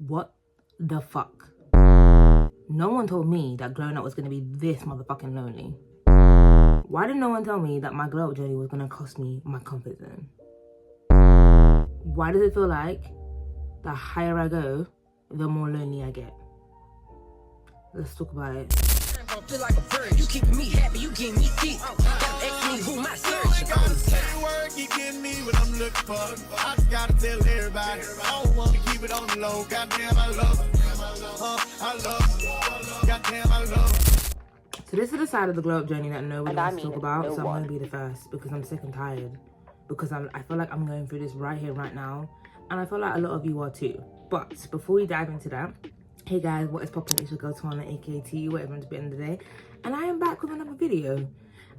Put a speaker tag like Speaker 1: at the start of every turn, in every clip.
Speaker 1: What the fuck? No one told me that growing up was going to be this motherfucking lonely. Why did no one tell me that my glow up journey was going to cost me my comfort zone? Why does it feel like the higher I go, the more lonely I get? Let's talk about it.
Speaker 2: Feel like a bird. You keeping me happy, you getting me deep. Ask me who my search.
Speaker 3: Gotta say word, keep getting me what I'm looking for. I just gotta tell everybody. I don't wanna keep it on the low. Goddamn, I love her. I love her. Goddamn, I love her.
Speaker 1: So this is the side of the glow up journey that nobody wants to talk about. So I'm gonna be the first because I'm sick and tired. Because I feel like I'm going through this right here, right now. And I feel like a lot of you are too. But before we dive into that, hey guys, what is poppin'? It's your girl Twanaldn, aka T, whatever it's been today. And I am back with another video.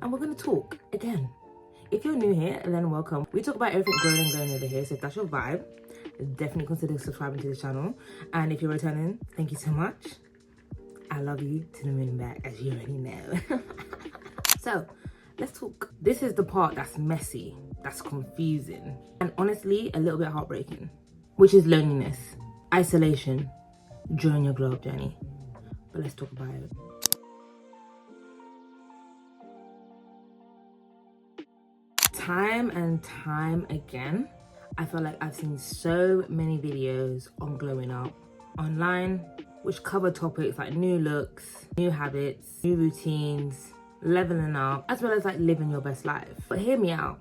Speaker 1: And we're gonna talk again. If you're new here, then welcome. We talk about everything growing and glowing over here. So if that's your vibe, definitely consider subscribing to the channel. And if you're returning, thank you so much. I love you to the moon and back, as you already know. So let's talk. This is the part that's messy, that's confusing, and honestly a little bit heartbreaking, which is loneliness, isolation during your glow up journey. But let's talk about it. Time and time again, I feel like I've seen so many videos on glowing up online, which cover topics like new looks, new habits, new routines, leveling up, as well as like living your best life. But hear me out.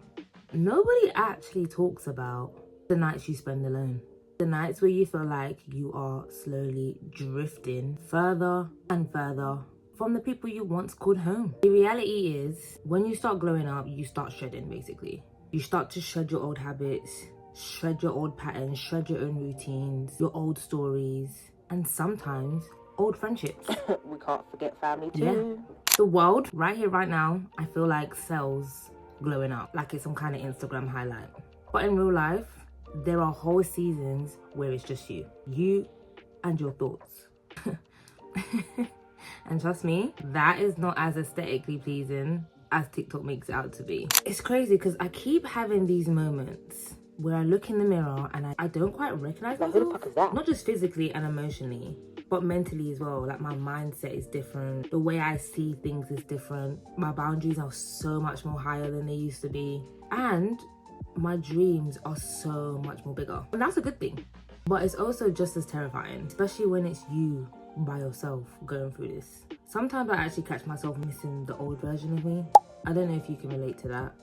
Speaker 1: Nobody actually talks about the nights you spend alone. The nights where you feel like you are slowly drifting further and further from the people you once called home. The reality is, when you start growing up, you start shedding basically. You start to shed your old habits, shred your old patterns, shred your own routines, your old stories, and sometimes old friendships.
Speaker 2: We can't forget family too.
Speaker 1: Yeah. The world, right here, right now, I feel like sells glowing up like it's some kind of Instagram highlight. But in real life, there are whole seasons where it's just you and your thoughts. And trust me, that is not as aesthetically pleasing as TikTok makes it out to be. It's crazy because I keep having these moments where I look in the mirror and I don't quite recognize myself.
Speaker 2: Who the fuck is that?
Speaker 1: Not just physically and emotionally, but mentally as well. Like my mindset is different. The way I see things is different. My boundaries are so much more higher than they used to be. And my dreams are so much more bigger. And that's a good thing. But it's also just as terrifying, especially when it's you by yourself going through this. Sometimes I actually catch myself missing the old version of me. I don't know if you can relate to that.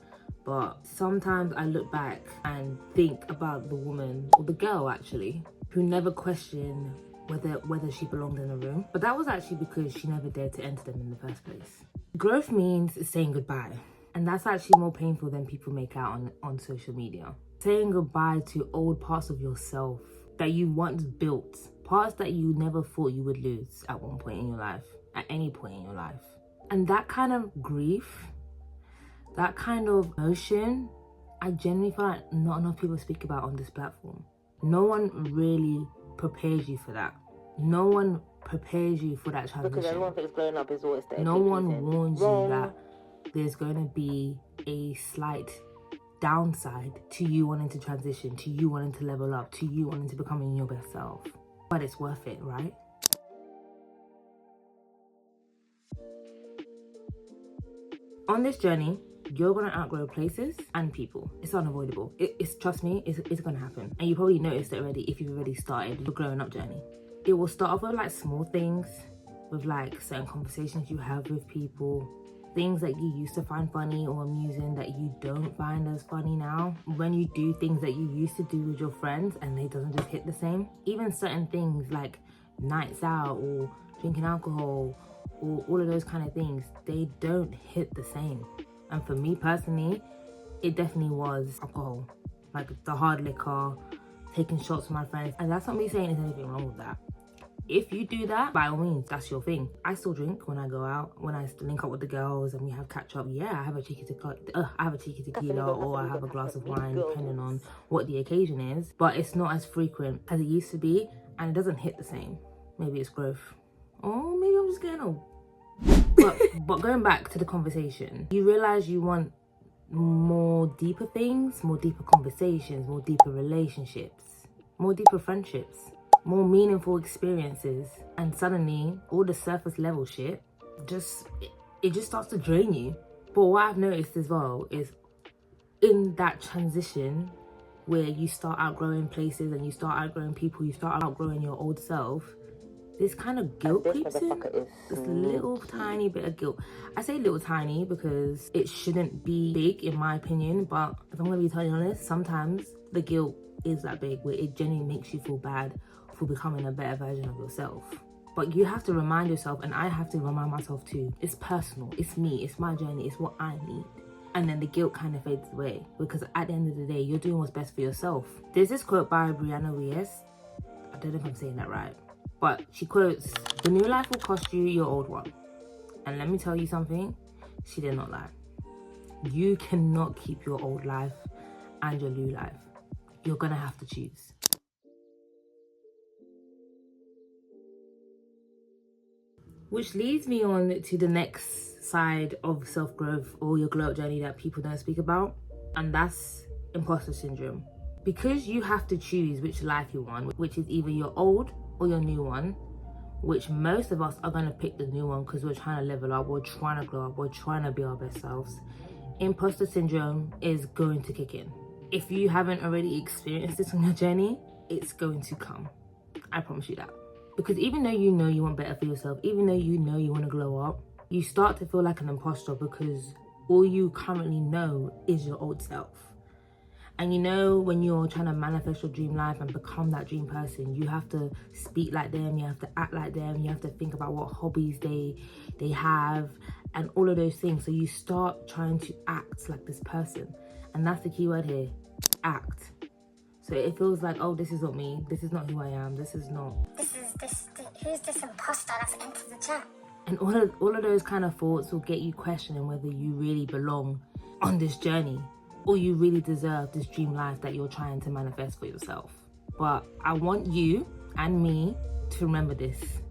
Speaker 1: But sometimes I look back and think about the woman, or the girl actually, who never questioned whether she belonged in a room. But that was actually because she never dared to enter them in the first place. Growth means saying goodbye. And that's actually more painful than people make out on social media. Saying goodbye to old parts of yourself that you once built. Parts that you never thought you would lose at one point in your life. At any point in your life. And that kind of grief, that kind of emotion, I genuinely feel like not enough people speak about on this platform. No one really prepares you for that. No one prepares you for that transition.
Speaker 2: Because everyone thinks growing up is always there.
Speaker 1: No one warns you that there's going to be a slight downside to you wanting to transition, to you wanting to level up, to you wanting to becoming your best self. But it's worth it, right? On this journey, you're gonna outgrow places and people. It's unavoidable. Trust me, it's gonna happen. And you probably noticed it already if you've already started your growing up journey. It will start off with like small things, with like certain conversations you have with people, things that you used to find funny or amusing that you don't find as funny now. When you do things that you used to do with your friends and they doesn't just hit the same. Even certain things like nights out or drinking alcohol or all of those kind of things, they don't hit the same. And for me personally, it definitely was alcohol. Like the hard liquor, taking shots with my friends. And that's not me saying there's anything wrong with that. If you do that, by all means, that's your thing. I still drink when I go out, when I link up with the girls and we have catch up. Yeah, I have a cheeky tequila or I have a glass of wine, depending on what the occasion is. But it's not as frequent as it used to be, and it doesn't hit the same. Maybe it's growth, or maybe I'm just getting old. But going back to the conversation, you realize you want more deeper things, more deeper conversations, more deeper relationships, more deeper friendships. more meaningful experiences, and suddenly all the surface level shit it just starts to drain you. But what I've noticed as well is in that transition where you start outgrowing places and you start outgrowing people, you start outgrowing your old self, this kind of guilt creeps in. This little tiny bit of guilt. I say little tiny because it shouldn't be big in my opinion, but if I'm gonna be totally honest, sometimes the guilt is that big where it genuinely makes you feel bad for becoming a better version of yourself. But you have to remind yourself, and I have to remind myself too, it's personal, it's me, it's my journey, it's what I need. And then the guilt kind of fades away because at the end of the day, you're doing what's best for yourself. There's this quote by Brianna Wiest. I don't know if I'm saying that right, but she quotes, "The new life will cost you your old one." And let me tell you something, she did not lie. You cannot keep your old life and your new life. You're gonna have to choose. Which leads me on to the next side of self-growth or your glow up journey that people don't speak about, and that's imposter syndrome. Because you have to choose which life you want, which is either your old or your new one, which most of us are going to pick the new one because we're trying to level up, we're trying to grow up, we're trying to be our best selves. Imposter syndrome is going to kick in. If you haven't already experienced this on your journey, it's going to come. I promise you that. Because even though you know you want better for yourself, even though you know you want to glow up, you start to feel like an imposter because all you currently know is your old self. And you know, when you're trying to manifest your dream life and become that dream person, you have to speak like them, you have to act like them, you have to think about what hobbies they have and all of those things. So you start trying to act like this person. And that's the key word here, act. So it feels like, oh, this is not me, this is not who I am, this is not.
Speaker 4: Who's this imposter that's entered the chat?
Speaker 1: And all of those kind of thoughts will get you questioning whether you really belong on this journey or you really deserve this dream life that you're trying to manifest for yourself. But I want you and me to remember this.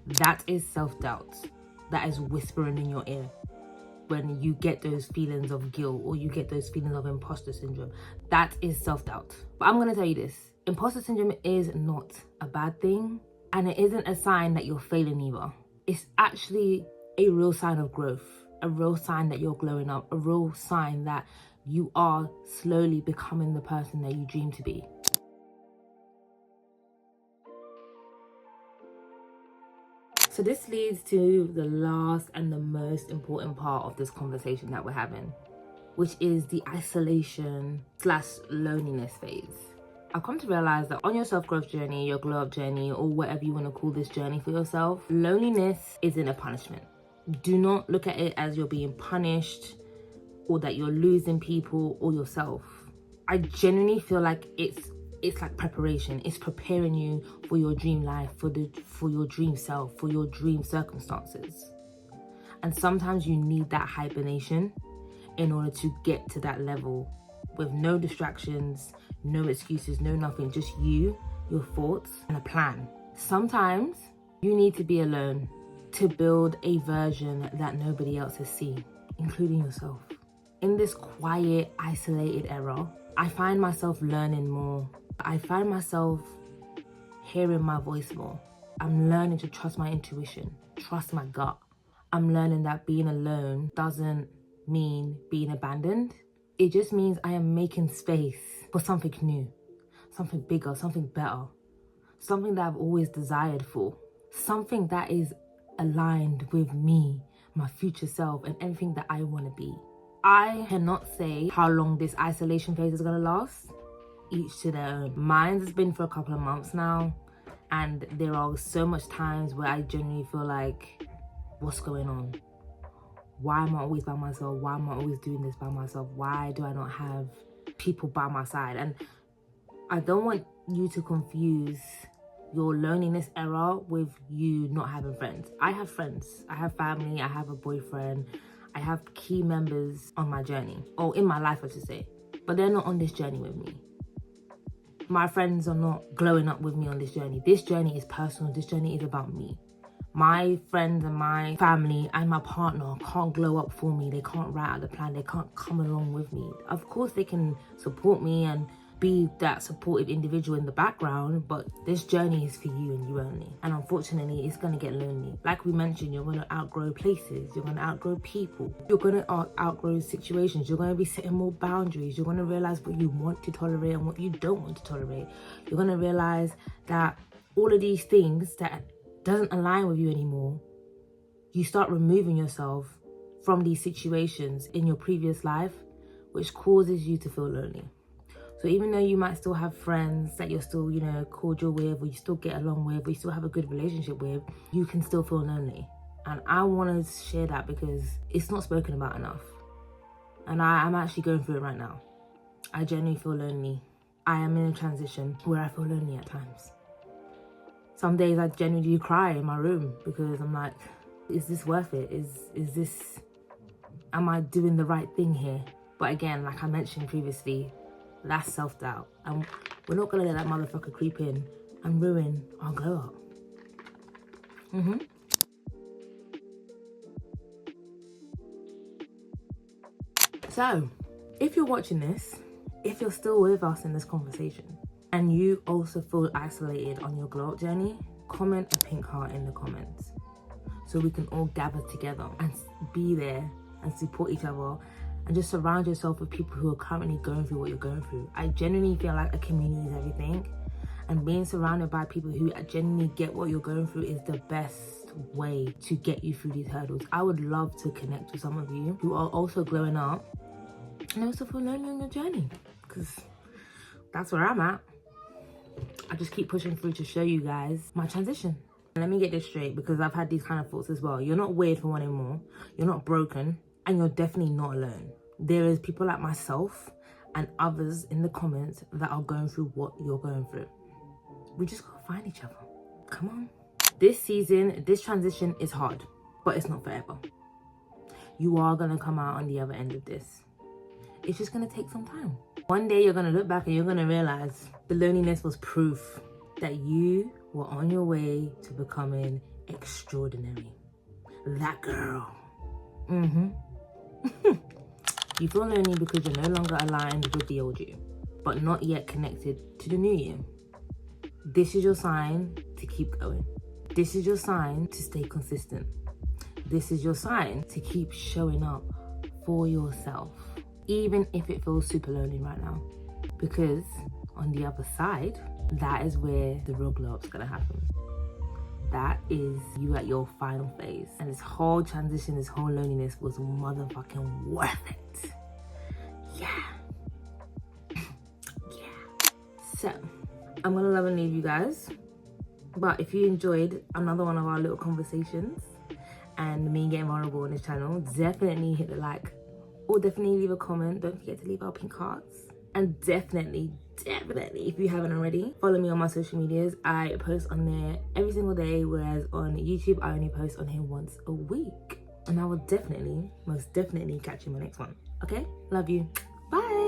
Speaker 1: That is self-doubt. That is whispering in your ear when you get those feelings of guilt or you get those feelings of imposter syndrome. That is self-doubt. But I'm going to tell you this. Imposter syndrome is not a bad thing, and it isn't a sign that you're failing either. It's actually a real sign of growth, a real sign that you're glowing up, a real sign that you are slowly becoming the person that you dream to be. So this leads to the last and the most important part of this conversation that we're having, which is the isolation/loneliness phase. I've come to realize that on your self-growth journey, your glow-up journey, or whatever you want to call this journey for yourself, loneliness isn't a punishment. Do not look at it as you're being punished or that you're losing people or yourself. I genuinely feel like it's like preparation. It's preparing you for your dream life, for your dream self, for your dream circumstances. And sometimes you need that hibernation in order to get to that level with no distractions, no excuses, no nothing, just you, your thoughts, and a plan. Sometimes you need to be alone to build a version that nobody else has seen, including yourself. In this quiet, isolated era, I find myself learning more. I find myself hearing my voice more. I'm learning to trust my intuition, trust my gut. I'm learning that being alone doesn't mean being abandoned. It just means I am making space for something new, something bigger, something better, something that I've always desired for, something that is aligned with me, my future self, and everything that I want to be. I cannot say how long this isolation phase is going to last. Each to their own. Mine has been for a couple of months now, and there are so much times where I genuinely feel like, what's going on? Why am I always by myself? Why am I always doing this by myself? Why do I not have people by my side? And I don't want you to confuse your loneliness era with you not having friends. I have friends, I have family, I have a boyfriend, I have key members on my journey, or in my life I should say, but they're not on this journey with me. My friends are not glowing up with me on this journey. This journey is personal, this journey is about me. My friends and my family and my partner can't glow up for me. They can't write out the plan. They can't come along with me. Of course, they can support me and be that supportive individual in the background, but this journey is for you and you only. And unfortunately, it's gonna get lonely. Like we mentioned, you're gonna outgrow places, you're gonna outgrow people, you're gonna outgrow situations, you're gonna be setting more boundaries, you're gonna realize what you want to tolerate and what you don't want to tolerate. You're gonna realize that all of these things that doesn't align with you anymore, you start removing yourself from these situations in your previous life, which causes you to feel lonely. So even though you might still have friends that you're still, you know, cordial with, or you still get along with, or you still have a good relationship with, you can still feel lonely. And I want to share that because it's not spoken about enough. And I'm actually going through it right now. I genuinely feel lonely. I am in a transition where I feel lonely at times. Some days I genuinely cry in my room because I'm like, is this worth it? Am I doing the right thing here? But again, like I mentioned previously, that's self-doubt. And we're not gonna let that motherfucker creep in and ruin our glow up. So, if you're watching this, if you're still with us in this conversation, and you also feel isolated on your glow up journey, comment a pink heart in the comments so we can all gather together and be there and support each other, and just surround yourself with people who are currently going through what you're going through. I genuinely feel like a community is everything, and being surrounded by people who genuinely get what you're going through is the best way to get you through these hurdles. I would love to connect with some of you who are also glowing up and also feel lonely on your journey, because that's where I'm at. I just keep pushing through to show you guys my transition. Let me get this straight, because I've had these kind of thoughts as well. You're not weird for wanting more, you're not broken, and you're definitely not alone. There is people like myself and others in the comments that are going through what you're going through. We just gotta find each other. Come on. This season, this transition is hard, but it's not forever. You are gonna come out on the other end of this. It's just gonna take some time. One day you're gonna look back and you're gonna realize the loneliness was proof that you were on your way to becoming extraordinary. That girl. You feel lonely because you're no longer aligned with the old you, but not yet connected to the new you. This is your sign to keep going. This is your sign to stay consistent. This is your sign to keep showing up for yourself, even if it feels super lonely right now. Because on the other side, that is where the real glow up's gonna happen. That is you at your final phase. And this whole transition, this whole loneliness was motherfucking worth it. Yeah. So, I'm gonna love and leave you guys. But if you enjoyed another one of our little conversations and me getting vulnerable on this channel, definitely hit the like, or definitely leave a comment. Don't forget to leave our pink hearts. And definitely, if you haven't already, follow me on my social medias. I post on there every single day, whereas on YouTube, I only post on here once a week. And I will definitely, most definitely catch you in my next one. Okay? Love you. Bye.